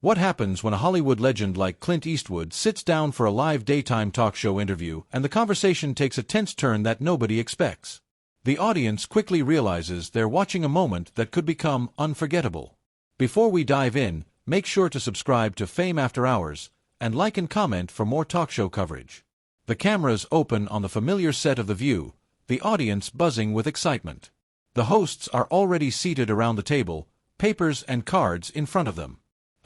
What happens when a Hollywood legend like Clint Eastwood sits down for a live daytime talk show interview and the conversation takes a tense turn that nobody expects? The audience quickly realizes they're watching a moment that could become unforgettable. Before we dive in, make sure to subscribe to Fame After Hours and like and comment for more talk show coverage. The cameras open on the familiar set of The View, the audience buzzing with excitement. The hosts are already seated around the table, papers and cards in front of them.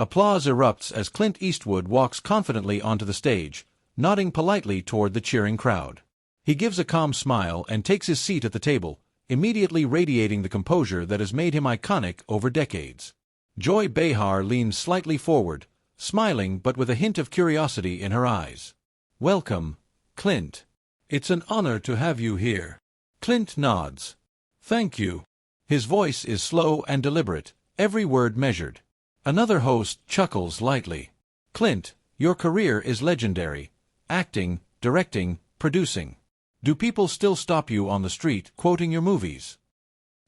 Applause erupts as Clint Eastwood walks confidently onto the stage, nodding politely toward the cheering crowd. He gives a calm smile and takes his seat at the table, immediately radiating the composure that has made him iconic over decades. Joy Behar leans slightly forward, smiling but with a hint of curiosity in her eyes. "Welcome, Clint. It's an honor to have you here." Clint nods. "Thank you." His voice is slow and deliberate, every word measured. Another host chuckles lightly. "Clint, your career is legendary. Acting, directing, producing. Do people still stop you on the street quoting your movies?"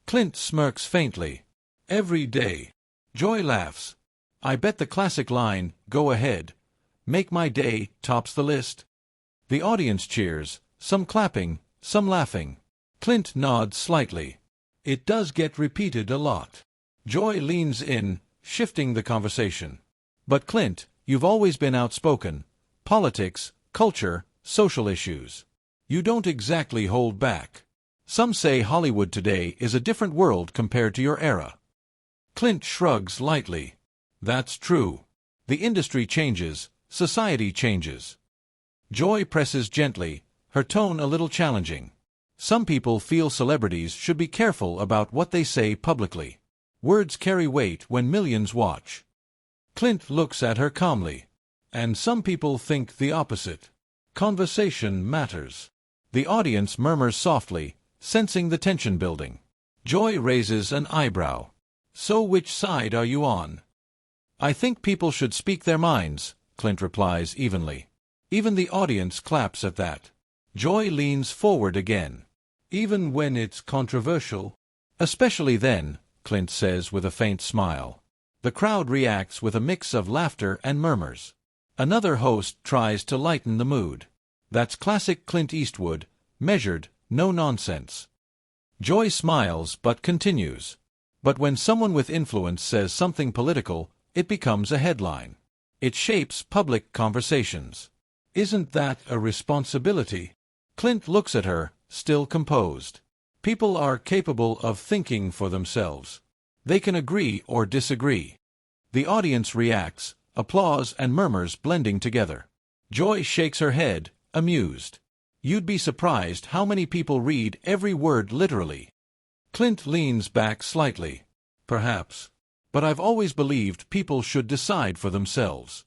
Clint smirks faintly. "Every day." Joy laughs. "I bet the classic line, 'Go ahead. Make my day,' tops the list." The audience cheers, some clapping, some laughing. Clint nods slightly. "It does get repeated a lot." Joy leans in, shifting the conversation. "But Clint, you've always been outspoken. Politics, culture, social issues. You don't exactly hold back. Some say Hollywood today is a different world compared to your era." Clint shrugs lightly. "That's true. The industry changes, society changes." Joy presses gently, her tone a little challenging. "Some people feel celebrities should be careful about what they say publicly. Words carry weight when millions watch." Clint looks at her calmly. "And some people think the opposite. Conversation matters." The audience murmurs softly, sensing the tension building. Joy raises an eyebrow. "So which side are you on?" "I think people should speak their minds," Clint replies evenly. Even the audience claps at that. Joy leans forward again. "Even when it's controversial?" "Especially then," Clint says with a faint smile. The crowd reacts with a mix of laughter and murmurs. Another host tries to lighten the mood. "That's classic Clint Eastwood, measured, no nonsense." Joy smiles but continues. "But when someone with influence says something political, it becomes a headline. It shapes public conversations. Isn't that a responsibility?" Clint looks at her, still composed. "People are capable of thinking for themselves. They can agree or disagree." The audience reacts, applause and murmurs blending together. Joy shakes her head, amused. "You'd be surprised how many people read every word literally." Clint leans back slightly. "Perhaps. But I've always believed people should decide for themselves."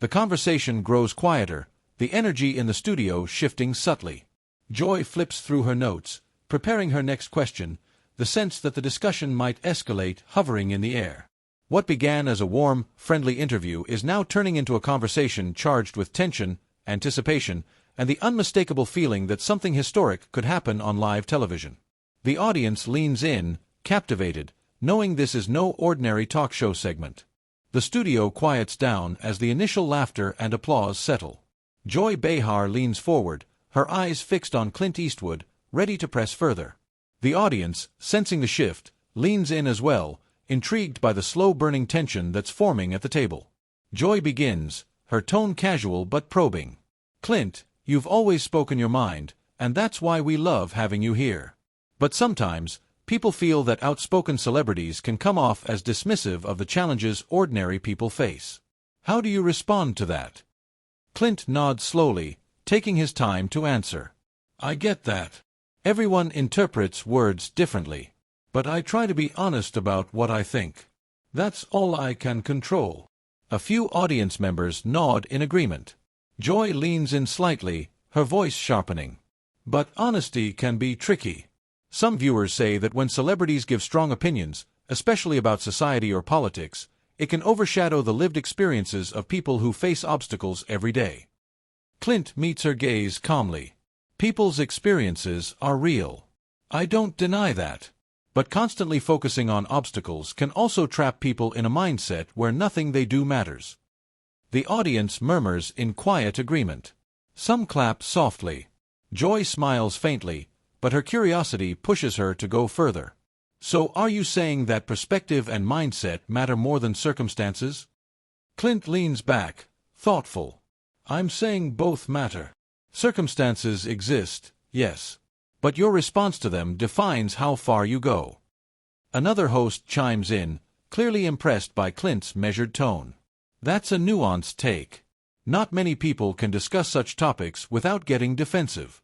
The conversation grows quieter, the energy in the studio shifting subtly. Joy flips through her notes, preparing her next question, the sense that the discussion might escalate hovering in the air. What began as a warm, friendly interview is now turning into a conversation charged with tension, anticipation, and the unmistakable feeling that something historic could happen on live television. The audience leans in, captivated, knowing this is no ordinary talk show segment. The studio quiets down as the initial laughter and applause settle. Joy Behar leans forward, her eyes fixed on Clint Eastwood, ready to press further. The audience, sensing the shift, leans in as well, intrigued by the slow-burning tension that's forming at the table. Joy begins, her tone casual but probing. "Clint, you've always spoken your mind, and that's why we love having you here. But sometimes, people feel that outspoken celebrities can come off as dismissive of the challenges ordinary people face. How do you respond to that?" Clint nods slowly, taking his time to answer. "I get that. Everyone interprets words differently. But I try to be honest about what I think. That's all I can control." A few audience members nod in agreement. Joy leans in slightly, her voice sharpening. "But honesty can be tricky. Some viewers say that when celebrities give strong opinions, especially about society or politics, it can overshadow the lived experiences of people who face obstacles every day." Clint meets her gaze calmly. "People's experiences are real. I don't deny that. But constantly focusing on obstacles can also trap people in a mindset where nothing they do matters. The audience murmurs in quiet agreement. Some clap softly. Joy smiles faintly, but her curiosity pushes her to go further. So are you saying that perspective and mindset matter more than circumstances? Clint leans back, thoughtful. I'm saying both matter. Circumstances exist, yes. But your response to them defines how far you go. Another host chimes in, clearly impressed by Clint's measured tone. That's a nuanced take. Not many people can discuss such topics without getting defensive.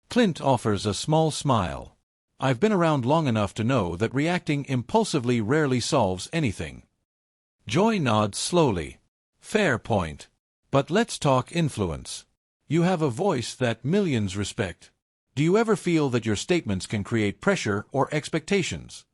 Clint offers a small smile. I've been around long enough to know that reacting impulsively rarely solves anything. Joy nods slowly. Fair point. But let's talk influence. You have a voice that millions respect. Do you ever feel that your statements can create pressure or expectations?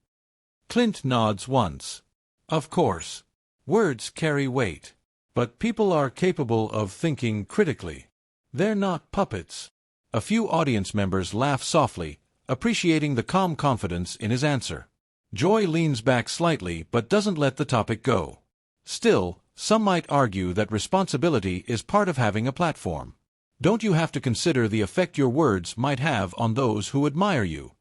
Clint nods once. Of course. Words carry weight. But people are capable of thinking critically. They're not puppets. A few audience members laugh softly, appreciating the calm confidence in his answer. Joy leans back slightly but doesn't let the topic go. Still, some might argue that responsibility is part of having a platform. Don't you have to consider the effect your words might have on those who admire you?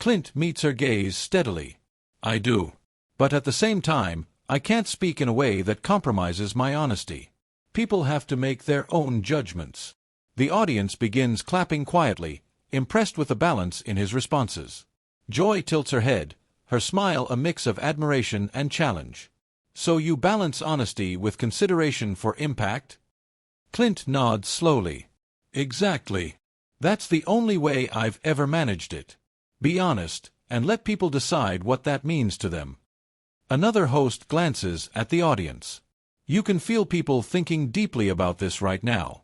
Clint meets her gaze steadily. I do. But at the same time, I can't speak in a way that compromises my honesty. People have to make their own judgments. The audience begins clapping quietly, impressed with the balance in his responses. Joy tilts her head, her smile a mix of admiration and challenge. So you balance honesty with consideration for impact? Clint nods slowly. Exactly. That's the only way I've ever managed it. Be honest, and let people decide what that means to them. Another host glances at the audience. You can feel people thinking deeply about this right now.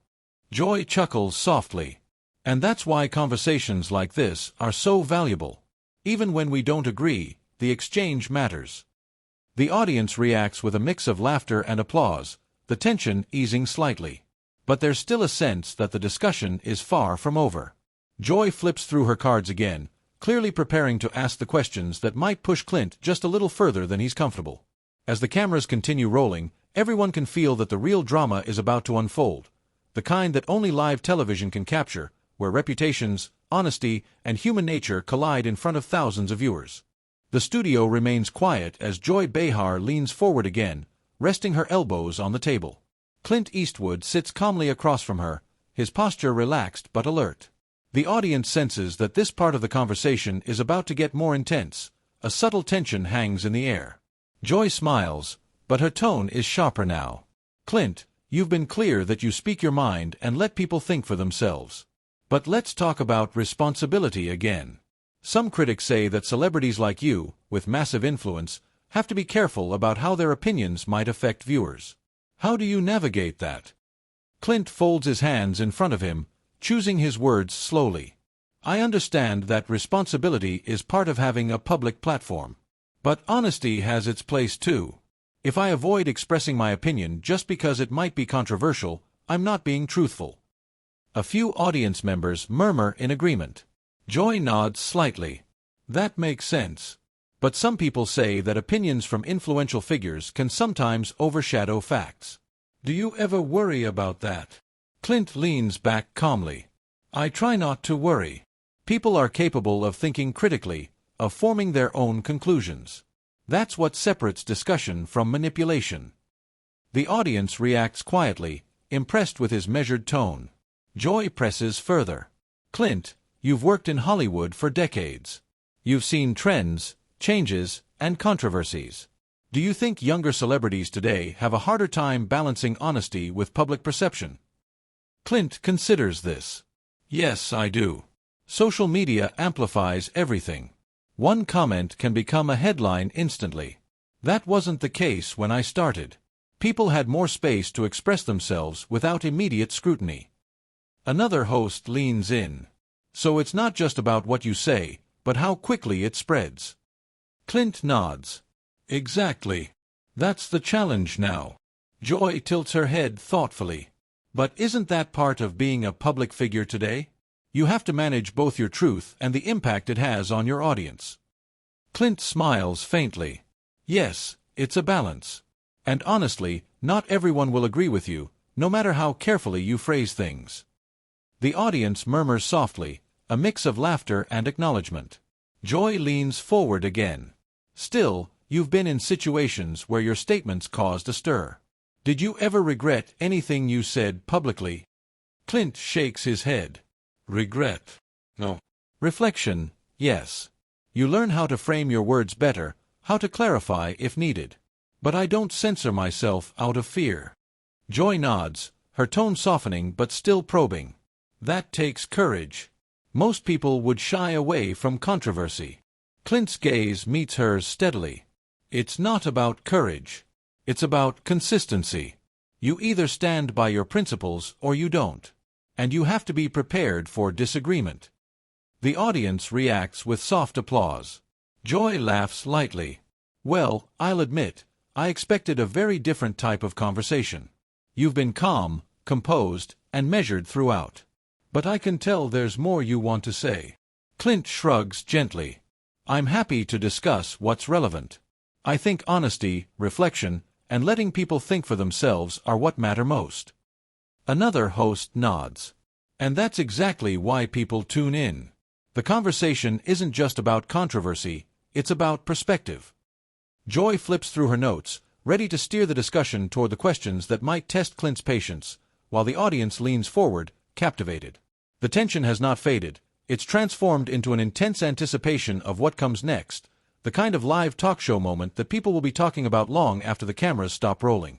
Joy chuckles softly. And that's why conversations like this are so valuable. Even when we don't agree, the exchange matters. The audience reacts with a mix of laughter and applause, the tension easing slightly. But there's still a sense that the discussion is far from over. Joy flips through her cards again, clearly preparing to ask the questions that might push Clint just a little further than he's comfortable. As the cameras continue rolling, everyone can feel that the real drama is about to unfold, the kind that only live television can capture, where reputations, honesty, and human nature collide in front of thousands of viewers. The studio remains quiet as Joy Behar leans forward again, resting her elbows on the table. Clint Eastwood sits calmly across from her, his posture relaxed but alert. The audience senses that this part of the conversation is about to get more intense. A subtle tension hangs in the air. Joy smiles, but her tone is sharper now. Clint, you've been clear that you speak your mind and let people think for themselves. But let's talk about responsibility again. Some critics say that celebrities like you, with massive influence, have to be careful about how their opinions might affect viewers. How do you navigate that? Clint folds his hands in front of him, choosing his words slowly. I understand that responsibility is part of having a public platform. But honesty has its place too. If I avoid expressing my opinion just because it might be controversial, I'm not being truthful. A few audience members murmur in agreement. Joy nods slightly. That makes sense. But some people say that opinions from influential figures can sometimes overshadow facts. Do you ever worry about that? Clint leans back calmly. I try not to worry. People are capable of thinking critically, of forming their own conclusions. That's what separates discussion from manipulation. The audience reacts quietly, impressed with his measured tone. Joy presses further. Clint, you've worked in Hollywood for decades. You've seen trends, changes, and controversies. Do you think younger celebrities today have a harder time balancing honesty with public perception? Clint considers this. Yes, I do. Social media amplifies everything. One comment can become a headline instantly. That wasn't the case when I started. People had more space to express themselves without immediate scrutiny. Another host leans in. So it's not just about what you say, but how quickly it spreads. Clint nods. Exactly. That's the challenge now. Joy tilts her head thoughtfully. But isn't that part of being a public figure today? You have to manage both your truth and the impact it has on your audience. Clint smiles faintly. Yes, it's a balance. And honestly, not everyone will agree with you, no matter how carefully you phrase things. The audience murmurs softly, a mix of laughter and acknowledgement. Joy leans forward again. Still, you've been in situations where your statements caused a stir. Did you ever regret anything you said publicly? Clint shakes his head. Regret? No. Reflection? Yes. You learn how to frame your words better, how to clarify if needed. But I don't censor myself out of fear. Joy nods, her tone softening but still probing. That takes courage. Most people would shy away from controversy. Clint's gaze meets hers steadily. It's not about courage. It's about consistency. You either stand by your principles or you don't. And you have to be prepared for disagreement. The audience reacts with soft applause. Joy laughs lightly. Well, I'll admit, I expected a very different type of conversation. You've been calm, composed, and measured throughout. But I can tell there's more you want to say. Clint shrugs gently. I'm happy to discuss what's relevant. I think honesty, reflection, and letting people think for themselves are what matter most. Another host nods. And that's exactly why people tune in. The conversation isn't just about controversy, it's about perspective. Joy flips through her notes, ready to steer the discussion toward the questions that might test Clint's patience, while the audience leans forward, captivated. The tension has not faded, it's transformed into an intense anticipation of what comes next, the kind of live talk show moment that people will be talking about long after the cameras stop rolling.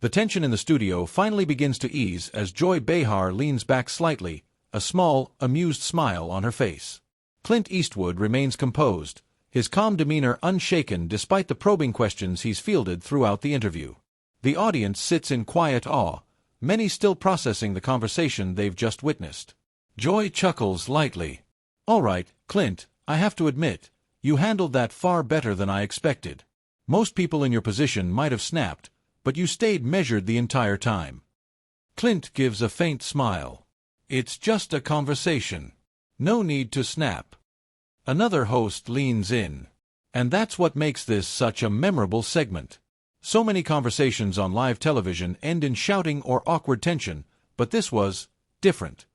The tension in the studio finally begins to ease as Joy Behar leans back slightly, a small, amused smile on her face. Clint Eastwood remains composed, his calm demeanor unshaken despite the probing questions he's fielded throughout the interview. The audience sits in quiet awe, many still processing the conversation they've just witnessed. Joy chuckles lightly. All right, Clint, I have to admit, you handled that far better than I expected. Most people in your position might have snapped, but you stayed measured the entire time. Clint gives a faint smile. It's just a conversation. No need to snap. Another host leans in. And that's what makes this such a memorable segment. So many conversations on live television end in shouting or awkward tension, but this was different.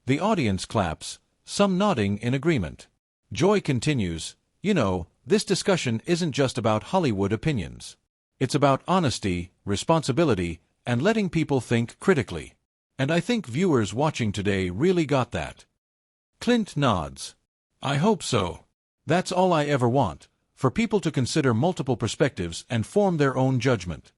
The audience claps, some nodding in agreement. Joy continues, you know, this discussion isn't just about Hollywood opinions. It's about honesty, responsibility, and letting people think critically. And I think viewers watching today really got that. Clint nods. I hope so. That's all I ever want, for people to consider multiple perspectives and form their own judgment.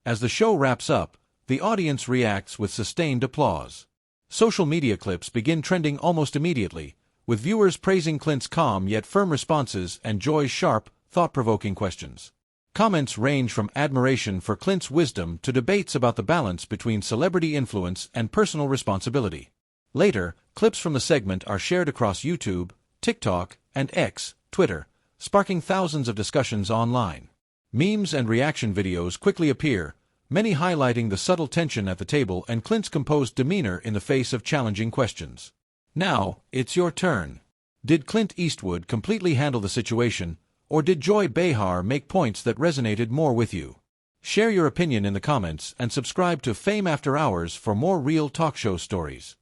As the show wraps up, the audience reacts with sustained applause. Social media clips begin trending almost immediately, with viewers praising Clint's calm yet firm responses and Joy's sharp, thought-provoking questions. Comments range from admiration for Clint's wisdom to debates about the balance between celebrity influence and personal responsibility. Later, clips from the segment are shared across YouTube, TikTok, and X, Twitter, sparking thousands of discussions online. Memes and reaction videos quickly appear, many highlighting the subtle tension at the table and Clint's composed demeanor in the face of challenging questions. Now, it's your turn. Did Clint Eastwood completely handle the situation, or did Joy Behar make points that resonated more with you? Share your opinion in the comments and subscribe to Fame After Hours for more real talk show stories.